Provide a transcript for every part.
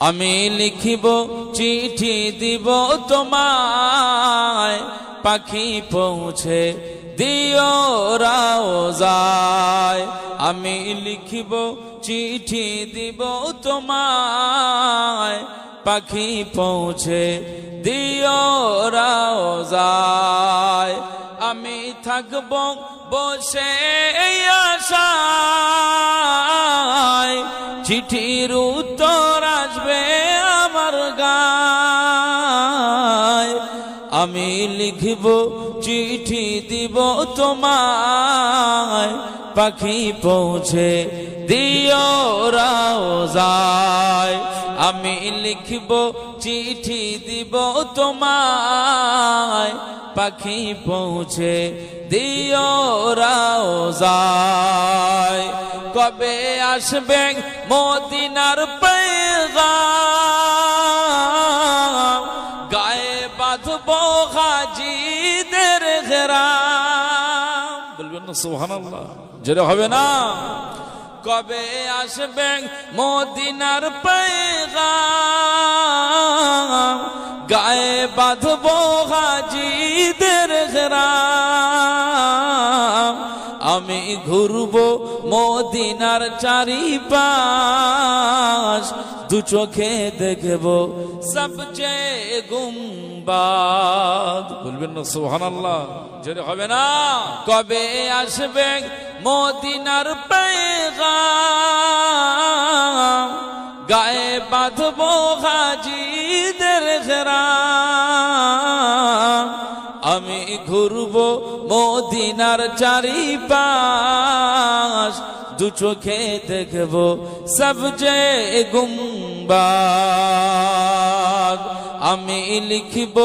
আমি লিখিব চিঠি দিব তোমায়, পাখি পৌঁছে দিও রওজায়। আমি লিখিব চিঠি দিব তোমায়, পাখি পৌঁছে দিও রওজায়। আমি থাকব বসে আশায়, চিঠির উত্তর আসবে আমার গায়। আমি লিখিব চিঠি দিব তোমায়, পাখি পৌঁছে দিও রওজায়। আমি লিখিব চিঠি দিব তোমায়, পাখি পৌঁছে দিও রওজায়। কবে আসবে মদিনার পেগাম, গায়ে বাঁধবো হাজিদের ঘেরাম। বলবেন না সুবহানাল্লাহ, জোরে হবে না? কবে আসবে মদিনার পেগাম, গায়ে বাঁধবো হাজিদের ঘেরাম। আমি ঘুরবো মদিনার চারিপাশ, দু চোখে দেখবো সবচেয়ে গুম্বাদ। বলবেন না সুবহানাল্লাহ, জোরে হবে না? কবে আসবে মদিনার পেগাম, গায়ে বাঁধবো হাজিদের ঘেরাম। আমি ঘুরবো মদিনার চারিপাশ, দু চোখে দেখবো সবচেয়ে গুম্বাদ। আমি লিখিব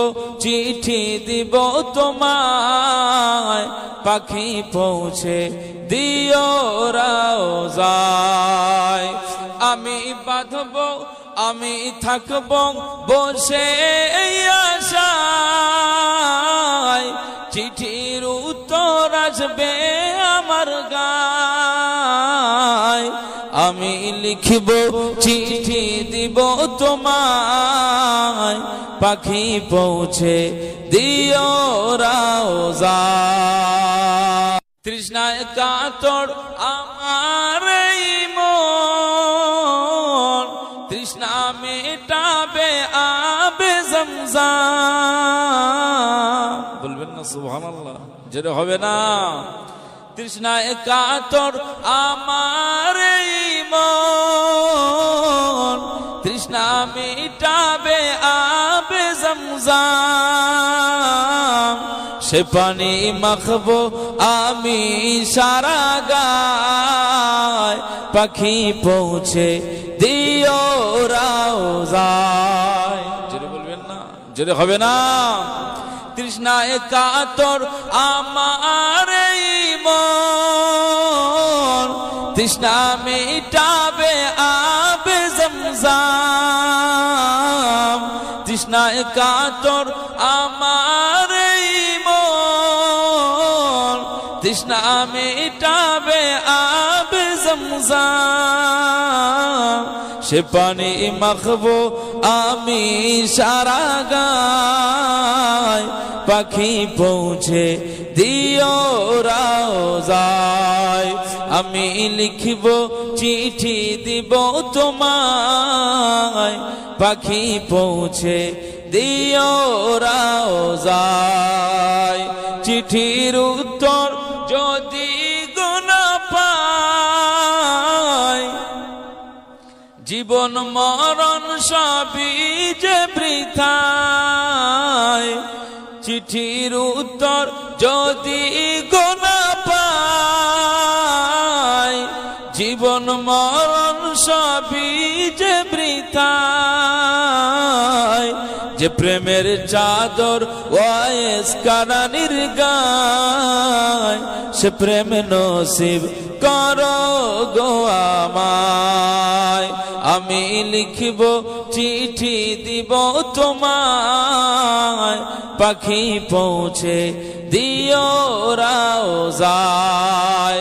চিঠি দিব তোমায়, পাখি পৌঁছে দিও রওজায়। আমি বাঁধবো, আমি থাকবো বসে আশায়, চিঠির উত্তর আসবে আমার গায়। আমি লিখিব চিঠি দিব তোমায়, পাখি পৌঁছে দিও রওজায়। তৃষ্ণায় কাতর আমার এই মন, তৃষ্ণা মেটাবে আবে জমজম। বলবেন না সুবহানাল্লাহ, যেটা হবে না? তৃষ্ণায় কাতর আমার এই মন, তৃষ্ণা মেটাবে আবে জমজম। সে পানি মাখবো আমি সারা গায়, পাখি পৌঁছে দিও রওজায়। জোরে বলবেন না, জোরে হবে না? তৃষ্ণায় কাতর আমার এই মন, তৃষ্ণা মেটাবে আবে জমজম। তৃষ্ণায় কাতর আমার এই মন, তৃষ্ণা মেটাবে আবে জমজম। সে পানি মাখবো আমি সারা গায়, পাখি পৌঁছে দিও রওজায়। আমি লিখিব চিঠি দিব তোমায়, পাখি পৌঁছে দিও রওজায়। চিঠির উত্তর যদি গুনা পায়, জীবন মরণ সবই যে বৃথায়। চিঠির উত্তর যদি গুনা পায়, জীবন মরণ সবই যে বৃথায়। যে প্রেমের চাদর ওয়াইস কারানির গায়, সে প্রেম নসিব করো গো আমায়। আমি লিখিব চিঠি দিব তোমায়, পাখি পৌঁছে দিও রওজায়।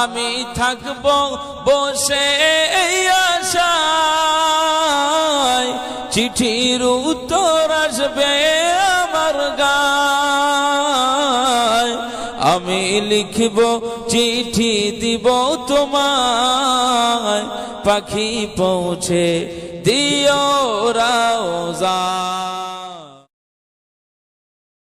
আমি থাকবো বসে আশায়, চিঠির উত্তর আসবে আমার গায়, আমি লিখব চিঠি দিব তোমায়, পাখি পৌঁছে দিও রওজা।